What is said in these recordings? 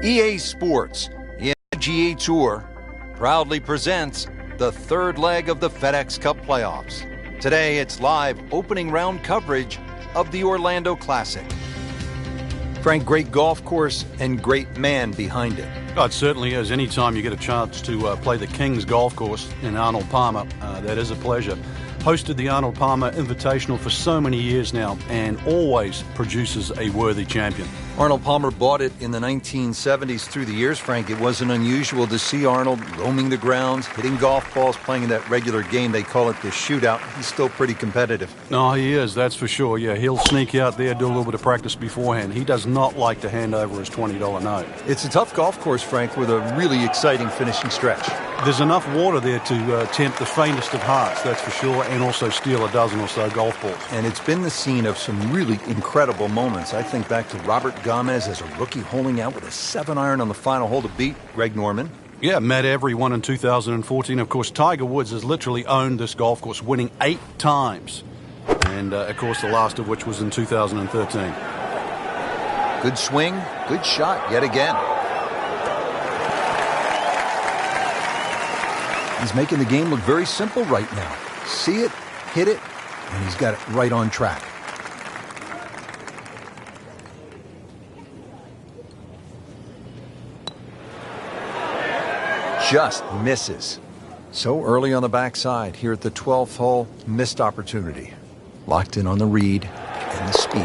EA Sports, the PGA Tour, proudly presents the third leg of the FedEx Cup playoffs. Today, it's live opening round coverage of the Orlando Classic. Frank, great golf course and great man behind it. Oh, it certainly is. Anytime you get a chance to play the King's Golf Course in Arnold Palmer, that is a pleasure. Hosted the Arnold Palmer Invitational for so many years now and always produces a worthy champion. Arnold Palmer bought it in the 1970s. Through the years, Frank, it wasn't unusual to see Arnold roaming the grounds, hitting golf balls, playing in that regular game. They call it the shootout. He's still pretty competitive. No, he is, that's for sure. Yeah, he'll sneak out there, do a little bit of practice beforehand. He does not like to hand over his $20 note. It's a tough golf course, Frank, with a really exciting finishing stretch. There's enough water there to tempt the faintest of hearts, that's for sure, and also steal a dozen or so golf balls. And it's been the scene of some really incredible moments. I think back to Robert Gomez as a rookie holding out with a 7-iron on the final hole to beat Greg Norman. Yeah, Matt Every won in 2014. Of course, Tiger Woods has literally owned this golf course, winning 8 times. And, of course, the last of which was in 2013. Good swing, good shot yet again. He's making the game look very simple right now. See it, hit it, and he's got it right on track. Just misses. So early on the backside here at the 12th hole, missed opportunity. Locked in on the read and the speed.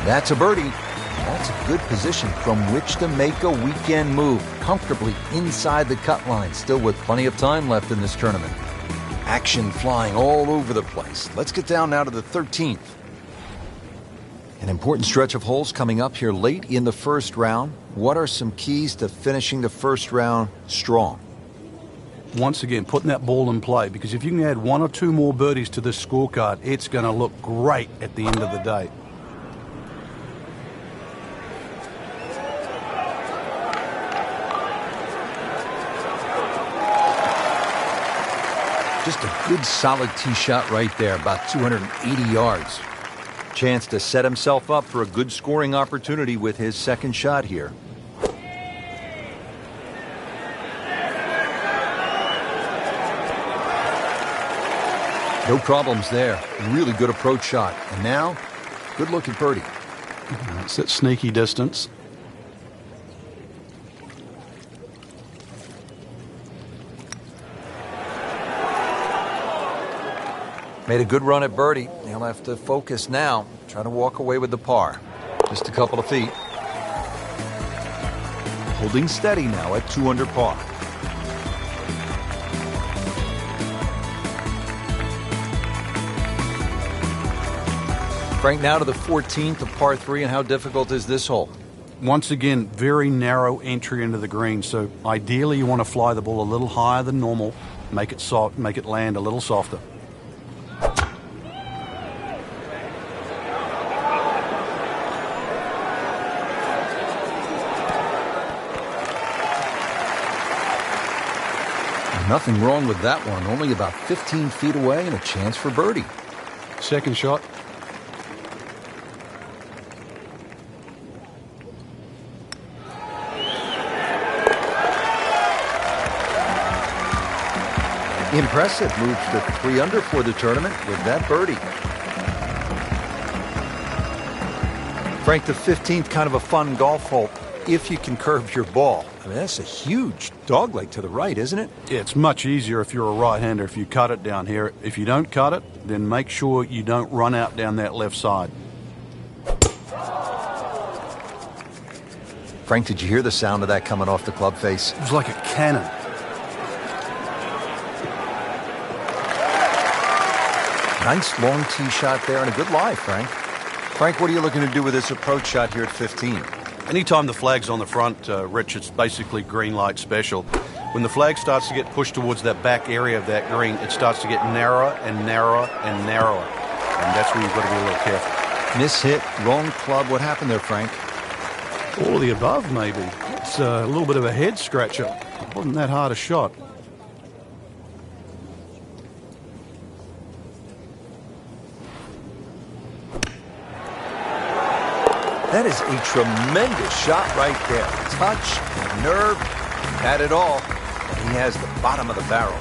That's a birdie. That's a good position from which to make a weekend move, comfortably inside the cut line, still with plenty of time left in this tournament. Action flying all over the place. Let's get down now to the 13th. An important stretch of holes coming up here late in the first round. What are some keys to finishing the first round strong? Once again, putting that ball in play, because if you can add 1 or 2 more birdies to this scorecard, it's going to look great at the end of the day. Just a good solid tee shot right there, about 280 yards. Chance to set himself up for a good scoring opportunity with his second shot here. No problems there. Really good approach shot. And now, good look at birdie. It's that sneaky distance. Made a good run at birdie. He'll have to focus now. Try to walk away with the par. Just a couple of feet. Holding steady now at 2 under par. Frank, now to the 14th of par 3, and how difficult is this hole? Once again, very narrow entry into the green, so ideally you want to fly the ball a little higher than normal, make it soft, make it land a little softer. Nothing wrong with that one. Only about 15 feet away and a chance for birdie. Second shot. Impressive. Moves to 3 under for the tournament with that birdie. Frank, the 15th, kind of a fun golf hole if you can curve your ball. I mean, that's a huge dogleg to the right, isn't it? Yeah, it's much easier if you're a right-hander if you cut it down here. If you don't cut it, then make sure you don't run out down that left side. Frank, did you hear the sound of that coming off the club face? It was like a cannon. Nice long tee shot there and a good lie, Frank. Frank, what are you looking to do with this approach shot here at 15? Anytime the flag's on the front, Rich, it's basically green light special. When the flag starts to get pushed towards that back area of that green, it starts to get narrower and narrower and narrower. And that's where you've got to be a little careful. Miss hit, wrong club. What happened there, Frank? All of the above, maybe. It's a little bit of a head scratcher. It wasn't that hard a shot. That is a tremendous shot right there. Touch, nerve, had it all. And he has the bottom of the barrel.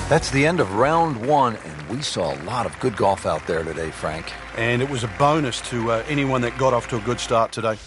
That's the end of round one, and we saw a lot of good golf out there today, Frank. And it was a bonus to anyone that got off to a good start today.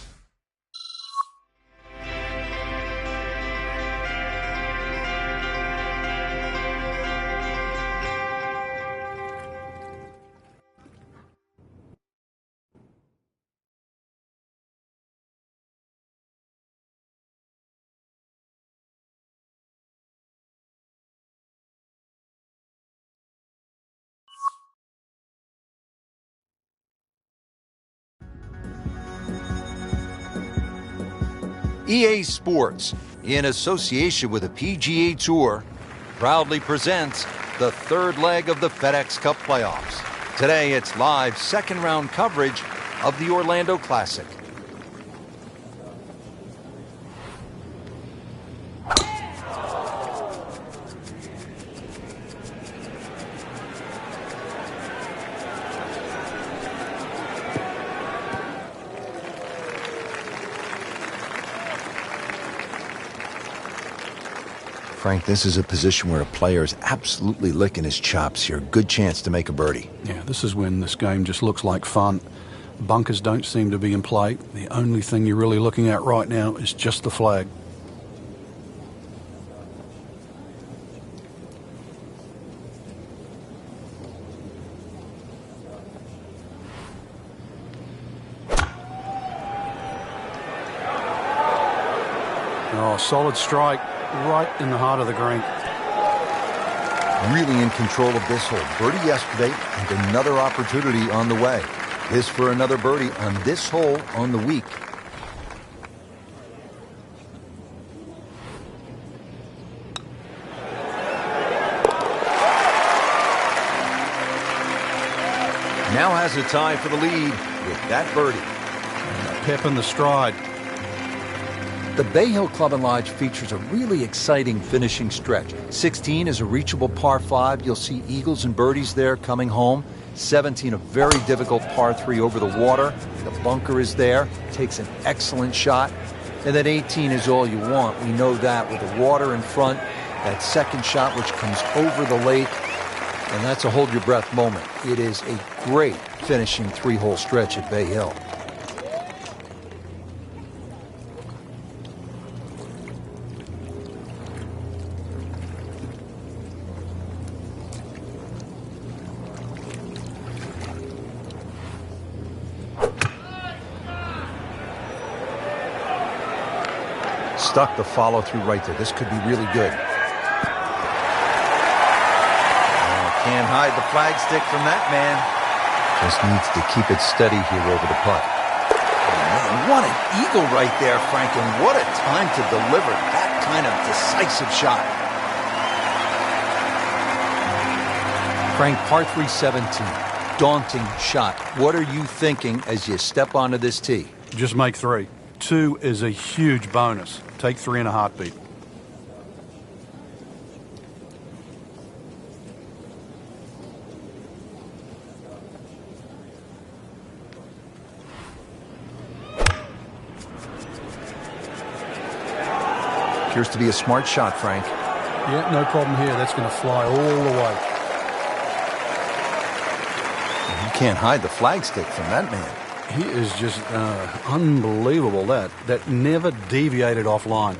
EA Sports, in association with the PGA Tour, proudly presents the third leg of the FedEx Cup playoffs. Today, it's live second-round coverage of the Orlando Classic. Frank, this is a position where a player is absolutely licking his chops here. Good chance to make a birdie. Yeah, this is when this game just looks like fun. Bunkers don't seem to be in play. The only thing you're really looking at right now is just the flag. Oh, solid strike. Right in the heart of the green. Really in control of this hole. Birdie yesterday and another opportunity on the way. This for another birdie on this hole on the week. Now has a tie for the lead with that birdie. Pep in the stride. The Bay Hill Club & Lodge features a really exciting finishing stretch. 16 is a reachable par 5. You'll see eagles and birdies there coming home. 17, a very difficult par 3 over the water. The bunker is there. Takes an excellent shot. And then 18 is all you want. We know that with the water in front. That second shot which comes over the lake. And that's a hold your breath moment. It is a great finishing 3-hole stretch at Bay Hill. Stuck the follow through right there. This could be really good. Can't hide the flagstick from that man. Just needs to keep it steady here over the putt. Oh, man, what an eagle right there, Frank, and what a time to deliver that kind of decisive shot. Frank, par 3 17. Daunting shot. What are you thinking as you step onto this tee? Just make 3. 2 is a huge bonus. Take 3 in a heartbeat. Appears to be a smart shot, Frank. Yeah, no problem here. That's going to fly all the way. You can't hide the flagstick from that man. He is just unbelievable. That never deviated offline.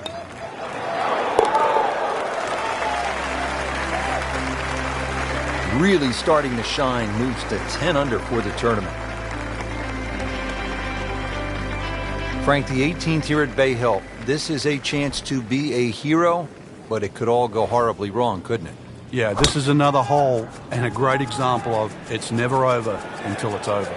Really starting to shine, moves to 10 under for the tournament. Frank, the 18th here at Bay Hill. This is a chance to be a hero, but it could all go horribly wrong, couldn't it? Yeah, this is another hole and a great example of it's never over until it's over.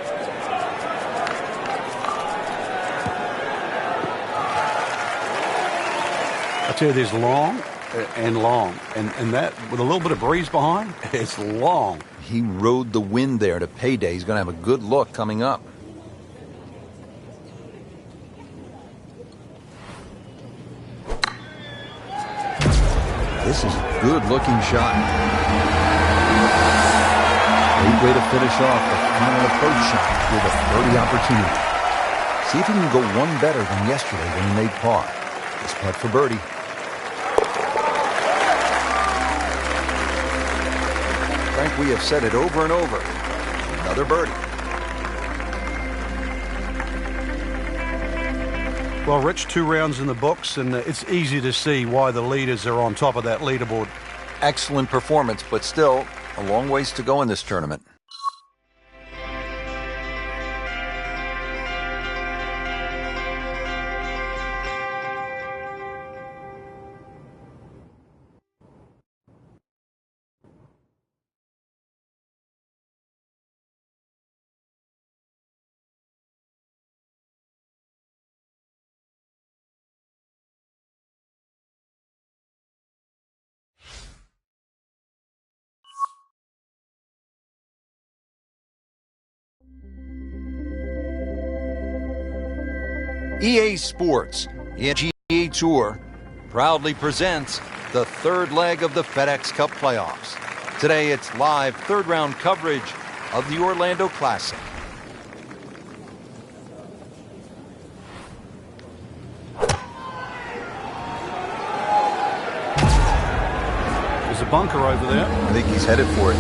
I tell you, there's long and long, and that with a little bit of breeze behind, it's long. He rode the wind there to payday. He's going to have a good look coming up. This is a good-looking shot. Great way to finish off the final approach shot with a birdie opportunity. See if he can go one better than yesterday when he made par. This putt for birdie. Frank, we have said it over and over. Another birdie. Well, Rich, 2 rounds in the books, and it's easy to see why the leaders are on top of that leaderboard. Excellent performance, but still a long ways to go in this tournament. EA Sports, the PGA Tour, proudly presents the third leg of the FedEx Cup playoffs. Today it's live third-round coverage of the Orlando Classic. There's a bunker over there. I think he's headed for it.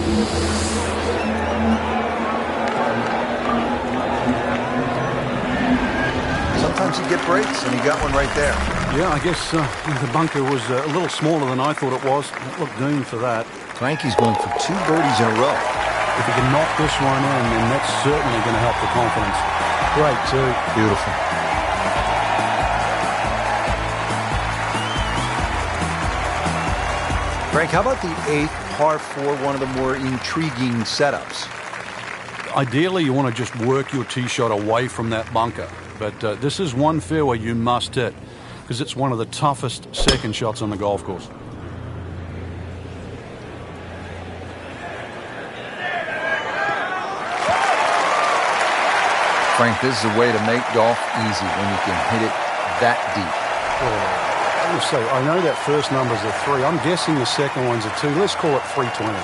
Sometimes you get breaks, and he got one right there. Yeah, I guess the bunker was a little smaller than I thought it was. It looked doomed for that. Frankie's going for 2 birdies in a row. If he can knock this one in, then that's certainly going to help the confidence. Great, too. Beautiful. Frank, how about the 8th par 4, one of the more intriguing setups? Ideally, you want to just work your tee shot away from that bunker. But this is one fairway you must hit because it's one of the toughest second shots on the golf course. Frank, this is a way to make golf easy when you can hit it that deep. So I know that first number's a 3. I'm guessing the second one's a 2. Let's call it 320.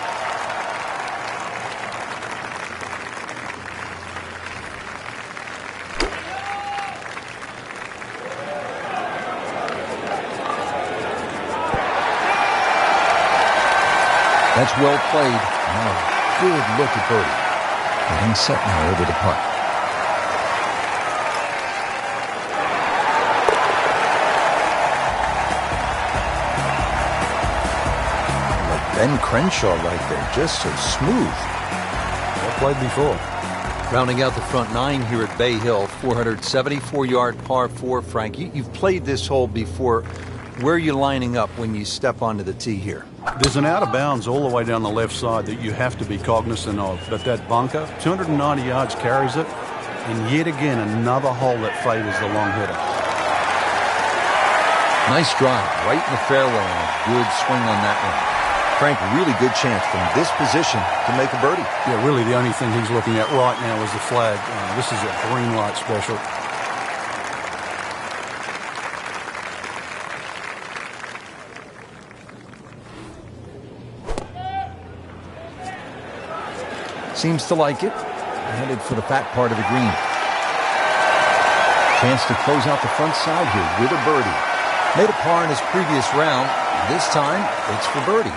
That's well played. Now a good look at birdie. Getting set now over the putt. Like Ben Crenshaw right there, just so smooth. Well played before. Rounding out the front 9 here at Bay Hill, 474-yard par 4. Frank, you've played this hole before. Where are you lining up when you step onto the tee here? There's an out of bounds all the way down the left side that you have to be cognizant of. But that bunker, 290 yards carries it. And yet again, another hole that favors the long hitter. Nice drive, right in the fairway, and a good swing on that one. Frank, really good chance from this position to make a birdie. Yeah, really the only thing he's looking at right now is the flag. This is a green light special. Seems to like it. Headed for the fat part of the green. Chance to close out the front side here with a birdie. Made a par in his previous round. This time, it's for birdie.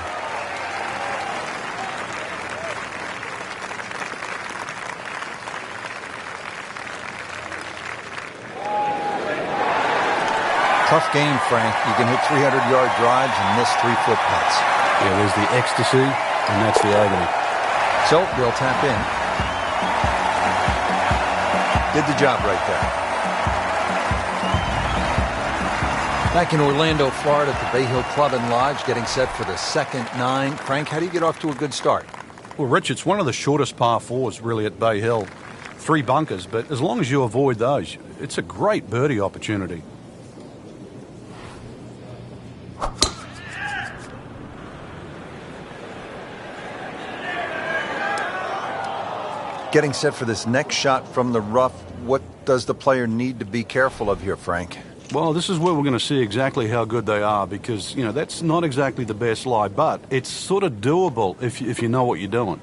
Tough game, Frank. You can hit 300-yard drives and miss 3-foot putts. Yeah, there's the ecstasy, and that's the agony. So they'll tap in. Did the job right there. Back in Orlando, Florida at the Bay Hill Club and Lodge, getting set for the second 9. Frank, how do you get off to a good start? Well, Rich, it's one of the shortest par 4s really at Bay Hill. 3 bunkers, but as long as you avoid those, it's a great birdie opportunity. Getting set for this next shot from the rough, what does the player need to be careful of here, Frank? Well, this is where we're going to see exactly how good they are because, you know, that's not exactly the best lie, but it's sort of doable if you know what you're doing.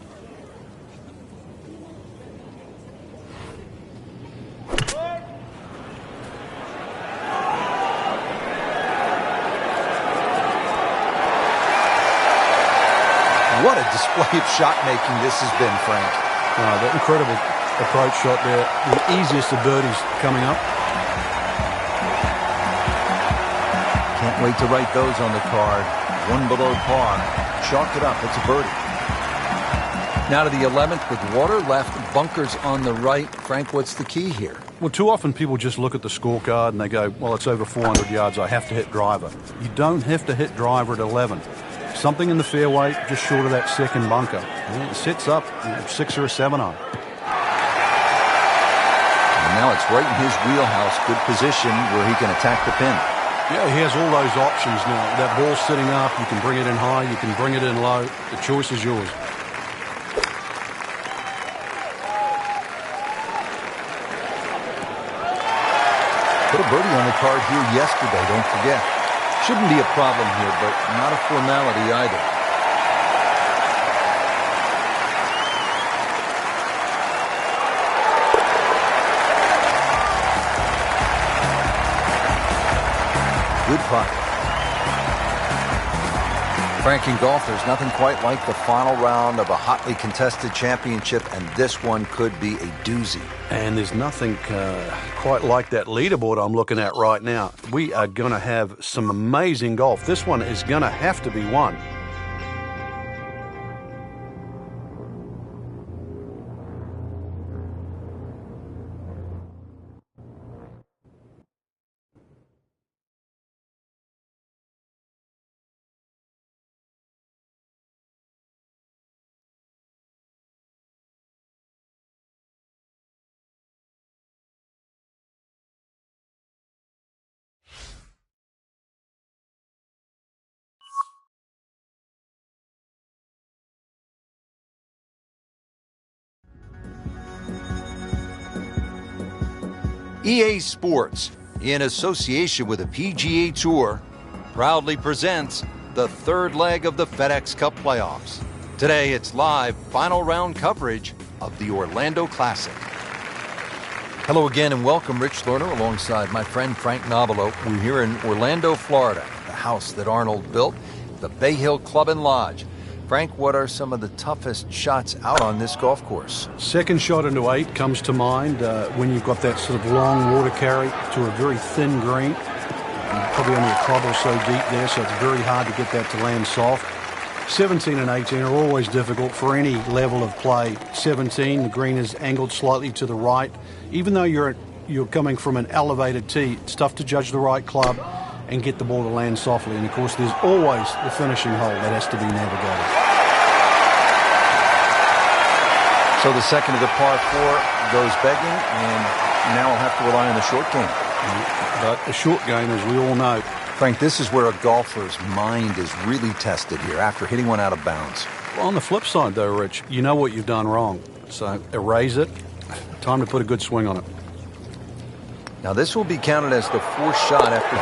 display of shot making this has been, Frank. That incredible approach shot there. The easiest of birdies coming up. Can't wait to write those on the card. One below par. Chalk it up. It's a birdie. Now to the 11th with water left, bunkers on the right. Frank, what's the key here? Well, too often people just look at the scorecard and they go, well, it's over 400 yards. I have to hit driver. You don't have to hit driver at 11. Something in the fairway just short of that second bunker. It sets up 6 or a 7 on. And now it's right in his wheelhouse. Good position where he can attack the pin. Yeah, he has all those options now. That ball's sitting up. You can bring it in high. You can bring it in low. The choice is yours. Put a birdie on the card here yesterday, don't forget. Shouldn't be a problem here, but not a formality either. Good putt. Frank, in golf, there's nothing quite like the final round of a hotly contested championship, and this one could be a doozy. And there's nothing quite like that leaderboard I'm looking at right now. We are going to have some amazing golf. This one is going to have to be won. EA Sports, in association with the PGA Tour, proudly presents the third leg of the FedEx Cup playoffs. Today, it's live final round coverage of the Orlando Classic. Hello again and welcome, Rich Lerner, alongside my friend Frank Nobilo. We're here in Orlando, Florida, the house that Arnold built, the Bay Hill Club and Lodge. Frank, what are some of the toughest shots out on this golf course? Second shot into 8 comes to mind when you've got that sort of long water carry to a very thin green. Probably only a club or so deep there, so it's very hard to get that to land soft. 17 and 18 are always difficult for any level of play. 17, the green is angled slightly to the right. Even though you're coming from an elevated tee, it's tough to judge the right club and get the ball to land softly. And, of course, there's always the finishing hole that has to be navigated. So the second of the par 4 goes begging, and now I'll have to rely on the short game. But the short game, as we all know. Frank, this is where a golfer's mind is really tested here after hitting one out of bounds. Well, on the flip side, though, Rich, you know what you've done wrong. So erase it. Time to put a good swing on it. Now, this will be counted as the 4th shot after.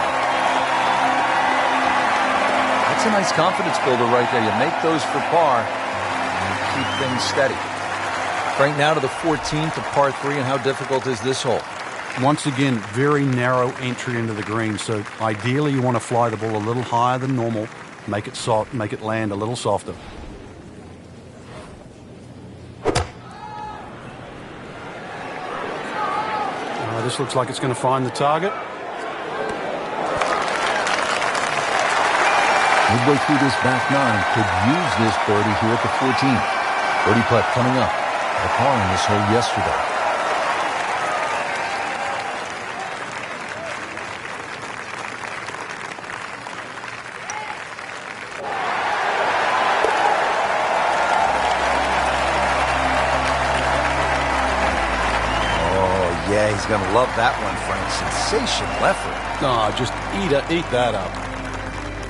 That's a nice confidence builder right there. You make those for par and keep things steady. Frank, now to the 14th of par 3, and how difficult is this hole? Once again, very narrow entry into the green, so ideally you want to fly the ball a little higher than normal, make it soft, make it land a little softer. This looks like it's going to find the target. Midway through this back 9, could use this birdie here at the 14th. Birdie putt coming up. A par on this hole yesterday. Oh, yeah, he's going to love that one, Frank. Sensational effort. Oh, just eat that up.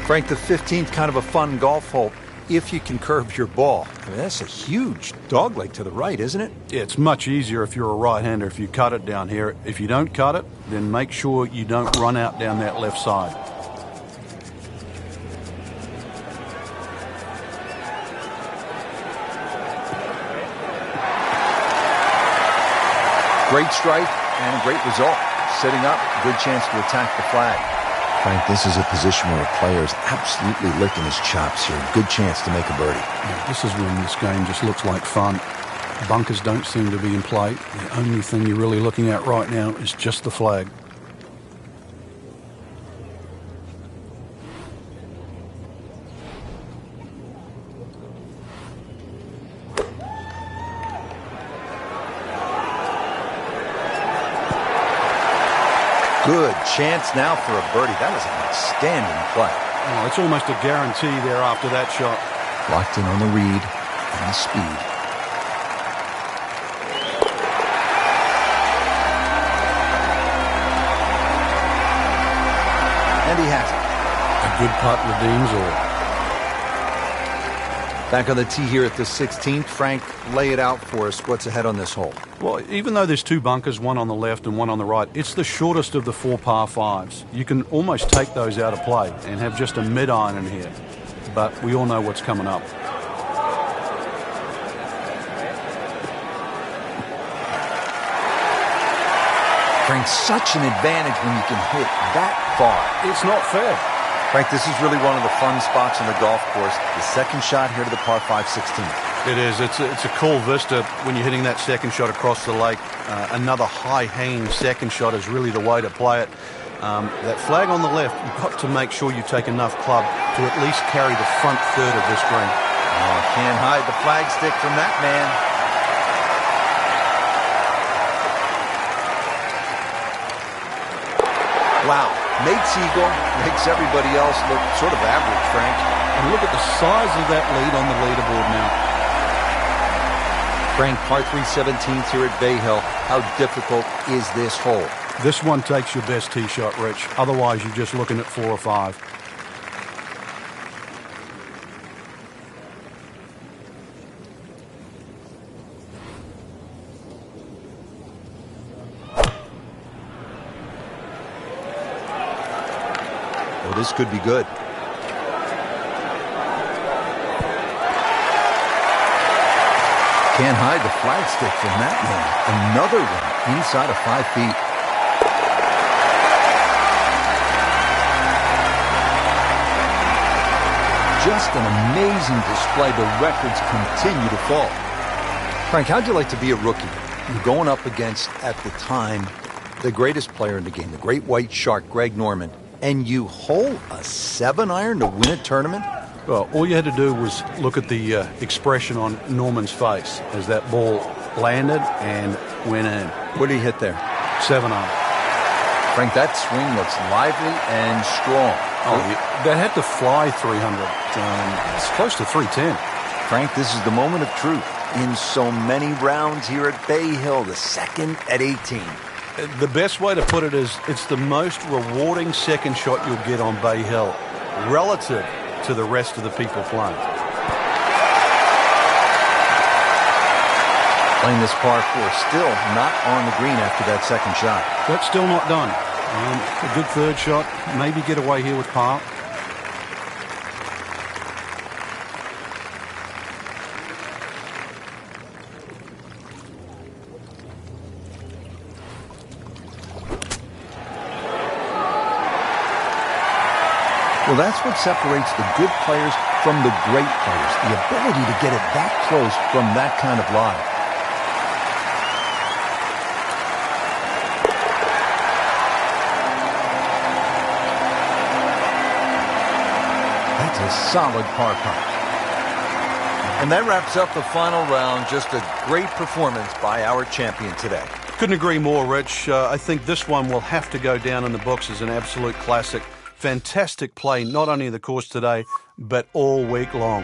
Frank, the 15th, kind of a fun golf hole if you can curve your ball. I mean, that's a huge dogleg to the right, isn't it? It's much easier if you're a right-hander if you cut it down here. If you don't cut it, then make sure you don't run out down that left side. Great strike and a great result. Sitting up, good chance to attack the flag. Frank, this is a position where a player is absolutely licking his chops here. Good chance to make a birdie. Yeah, this is when this game just looks like fun. Bunkers don't seem to be in play. The only thing you're really looking at right now is just the flag. Good chance now for a birdie. That was an outstanding play. Oh, it's almost a guarantee there after that shot. Locked in on the read and the speed. And he has it. A good putt redeems all. Back on the tee here at the 16th. Frank, lay it out for us. What's ahead on this hole? Well, even though there's two bunkers, one on the left and one on the right, it's the shortest of the 4 par 5s. You can almost take those out of play and have just a mid-iron in here. But we all know what's coming up. Frank, such an advantage when you can hit that far. It's not fair. Frank, this is really one of the fun spots on the golf course. The second shot here to the par 5 16. It is. It's a cool vista when you're hitting that second shot across the lake. Another high-hanging second shot is really the way to play it. That flag on the left, you've got to make sure you take enough club to at least carry the front third of this green. Oh, can't hide the flag stick from that man. Wow. Nate Siegel makes everybody else look sort of average, Frank. And look at the size of that lead on the leaderboard now. Frank, par 3 17th here at Bay Hill. How difficult is this hole? This one takes your best tee shot, Rich. Otherwise, you're just looking at 4 or 5. Well, this could be good. Can't hide the flag stick from that man. Another one inside of 5 feet. Just an amazing display. The records continue to fall. Frank, how'd you like to be a rookie? You're going up against, at the time, the greatest player in the game, the great white shark, Greg Norman, and you hole a 7-iron to win a tournament? Well, all you had to do was look at the expression on Norman's face as that ball landed and went in. What did he hit there? 7-iron. Frank, that swing looks lively and strong. Oh, that had to fly 300. It's close to 310. Frank, this is the moment of truth. In so many rounds here at Bay Hill, the second at 18. The best way to put it is it's the most rewarding second shot you'll get on Bay Hill relative to the rest of the people playing. Playing this par 4, still not on the green after that second shot. That's still not done. A good third shot, maybe get away here with par. Well, that's what separates the good players from the great players. The ability to get it that close from that kind of lie. That's a solid par putt. And that wraps up the final round. Just a great performance by our champion today. Couldn't agree more, Rich. I think this one will have to go down in the books as an absolute classic. Fantastic play, not only in the course today, but all week long.